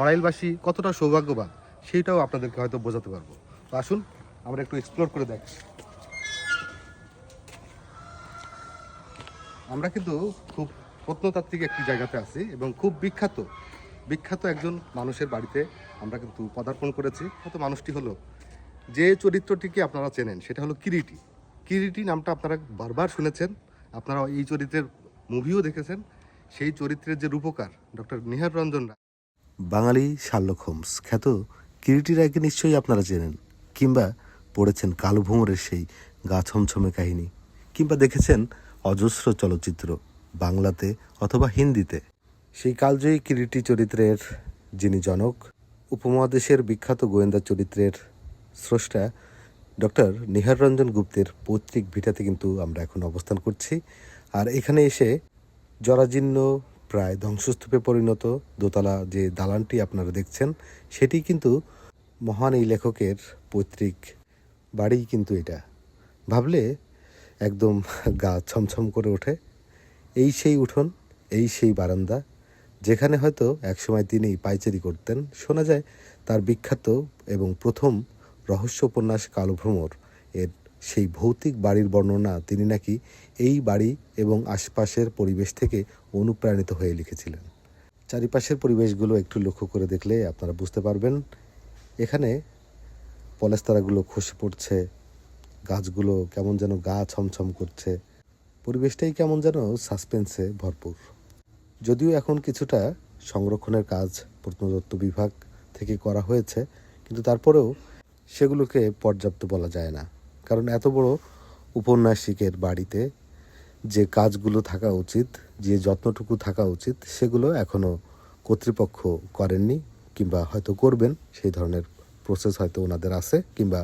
নড়াইলবাসী কতটা সৌভাগ্যবান সেইটাও আপনাদেরকে হয়তো বোঝাতে পারবো। তো আসুন আমরা একটু এক্সপ্লোর করে দেখি। আমরা কিন্তু খুব প্রত্নতাত্ত্বিক একটি জায়গাতে আছি এবং খুব বিখ্যাত একজন মানুষের বাড়িতে আমরা কিন্তু পদার্পণ করেছি। হয়তো মানুষটি হলো, যে চরিত্রটিকে আপনারা চেনেন সেটা হলো কিরিটি। কিরিটি নামটা আপনারা বারবার শুনেছেন, আপনারা এই চরিত্রের মুভিও দেখেছেন। সেই চরিত্রের যে রূপকার ডক্টর নিহার রঞ্জন রায়, বাঙালি শার্লক হোমস খ্যাত কিরিটি রায়কে নিশ্চয়ই আপনারা চেনেন, কিংবা পড়েছেন কালো ভোমরের সেই গা ছমছমে কাহিনী, কিংবা দেখেছেন অজস্র চলচ্চিত্র বাংলাতে অথবা হিন্দিতে। সেই কালজয়ী কিরিটি চরিত্রের যিনি জনক, উপমহাদেশের বিখ্যাত গোয়েন্দা চরিত্রের স্রষ্টা ডক্টর নিহার রঞ্জন গুপ্তের পৈতৃক ভিটাতে কিন্তু আমরা এখন অবস্থান করছি। আর এখানে এসে জরাজীর্ণ, প্রায় ধ্বংসস্তূপে পরিণত দোতলা যে দালানটি আপনারা দেখছেন, সেটি কিন্তু মহান এই লেখকের পৈতৃক বাড়ি। কিন্তু এটা ভাবলে একদম গা ছমছম করে ওঠে। এই সেই উঠোন, এই সেই বারান্দা, যেখানে হয়তো একসময় তিনি পায়চারি করতেন। শোনা যায় তার বিখ্যাত এবং প্রথম রহস্য উপন্যাস কালো ভ্রমর এর সেই ভৌতিক বাড়ির বর্ণনা তিনি নাকি এই বাড়ি এবং আশপাশের পরিবেশ থেকে অনুপ্রাণিত হয়ে লিখেছিলেন। চারিপাশের পরিবেশগুলো একটু লক্ষ্য করে দেখলে আপনারা বুঝতে পারবেন। এখানে পলেস্তারাগুলো খসে পড়ছে, গাছগুলো কেমন যেন গা ছমছম করছে, পরিবেশটাই কেমন যেন সাসপেন্সে ভরপুর। যদিও এখন কিছুটা সংরক্ষণের কাজ প্রত্নতত্ত্ব বিভাগ থেকে করা হয়েছে, কিন্তু তারপরেও সেগুলোকে পর্যাপ্ত বলা যায় না। কারণ এত বড় উপন্যাসিকের বাড়িতে যে কাজগুলো থাকা উচিত, যে যত্নটুকু থাকা উচিত, সেগুলো এখনও কর্তৃপক্ষ করেননি, কিংবা হয়তো করবেন। সেই ধরনের প্রসেস হয়তো ওনাদের আছে, কিংবা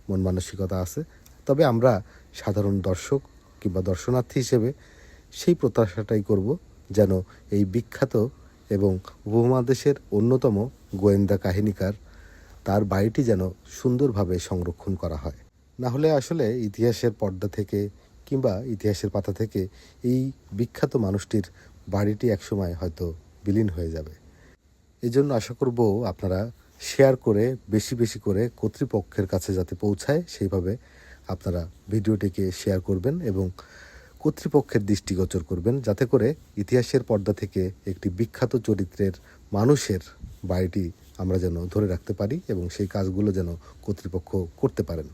মন মানসিকতা আছে। তবে আমরা সাধারণ দর্শক কিংবা দর্শনার্থী হিসেবে সেই প্রত্যাশাটাই করব, যেন এই বিখ্যাত এবং উপমহাদেশের অন্যতম গোয়েন্দা কাহিনীকার তার বাড়িটি যেন সুন্দরভাবে সংরক্ষণ করা হয়। না হলে আসলে ইতিহাসের পর্দা থেকে কিংবা ইতিহাসের পাতা থেকে এই বিখ্যাত মানুষটির বাড়িটি একসময় হয়তো বিলীন হয়ে যাবে। এজন্য আশা করব আপনারা শেয়ার করে বেশি বেশি করে কর্তৃপক্ষের কাছে যাতে পৌঁছায়, সেইভাবে আপনারা ভিডিওটিকে শেয়ার করবেন এবং কর্তৃপক্ষের দৃষ্টিগোচর করবেন, যাতে করে ইতিহাসের পর্দা থেকে একটি বিখ্যাত চরিত্রের মানুষের বাড়িটি আমরা যেন ধরে রাখতে পারি এবং সেই কাজগুলো যেন কর্তৃপক্ষ করতে পারেন।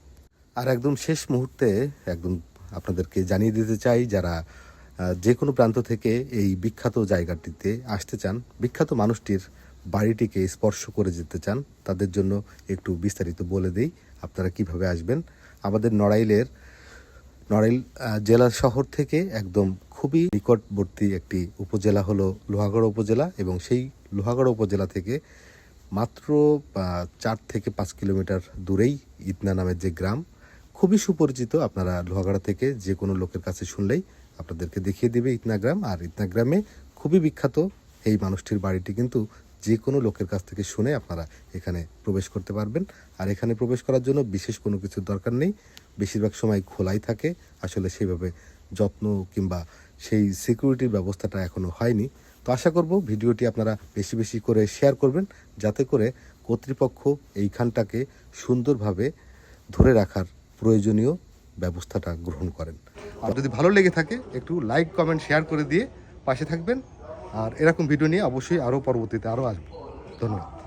আর একদম শেষ মুহূর্তে একদম আপনাদেরকে জানিয়ে দিতে চাই, যারা যে কোনো প্রান্ত থেকে এই বিখ্যাত জায়গাটিতে আসতে চান, বিখ্যাত মানুষটির বাড়িটিকে স্পর্শ করে যেতে চান, তাদের জন্য একটু বিস্তারিত বলে দেই আপনারা কিভাবে আসবেন। আমাদের নড়াইল জেলা শহর থেকে একদম খুবই নিকটবর্তী একটি উপজেলা হলো লোহাগড়া উপজেলা, এবং সেই লোহাগড়া উপজেলা থেকে মাত্র 4 থেকে 5 কিলোমিটার দূরেই ইতনা নামের যে গ্রাম, খুবই সুপরিচিত। আপনারা লোহাগড়া থেকে যে কোনো লোকের কাছে শুনলেই আপনাদেরকে দেখিয়ে দেবে ইতনা গ্রাম। আর ইতনা গ্রামে খুবই বিখ্যাত এই মানুষটির বাড়িটি কিন্তু যে কোনো লোকের কাছ থেকে শুনে আপনারা এখানে প্রবেশ করতে পারবেন। আর এখানে প্রবেশ করার জন্য বিশেষ কোনো কিছুর দরকার নেই, বেশিরভাগ সময় খোলাই থাকে। আসলে সেইভাবে যত্ন কিংবা সেই সিকিউরিটির ব্যবস্থাটা এখনও হয়নি। তো আশা করব ভিডিওটি আপনারা বেশি বেশি করে শেয়ার করবেন, যাতে করে কর্তৃপক্ষ এইখানটাকে সুন্দরভাবে ধরে রাখার প্রয়োজনীয় ব্যবস্থাটা গ্রহণ করেন। আর যদি ভালো লেগে থাকে একটু লাইক, কমেন্ট, শেয়ার করে দিয়ে পাশে থাকবেন। আর এরকম ভিডিও নিয়ে অবশ্যই আরও পরবর্তীতে আরও আসবো। ধন্যবাদ।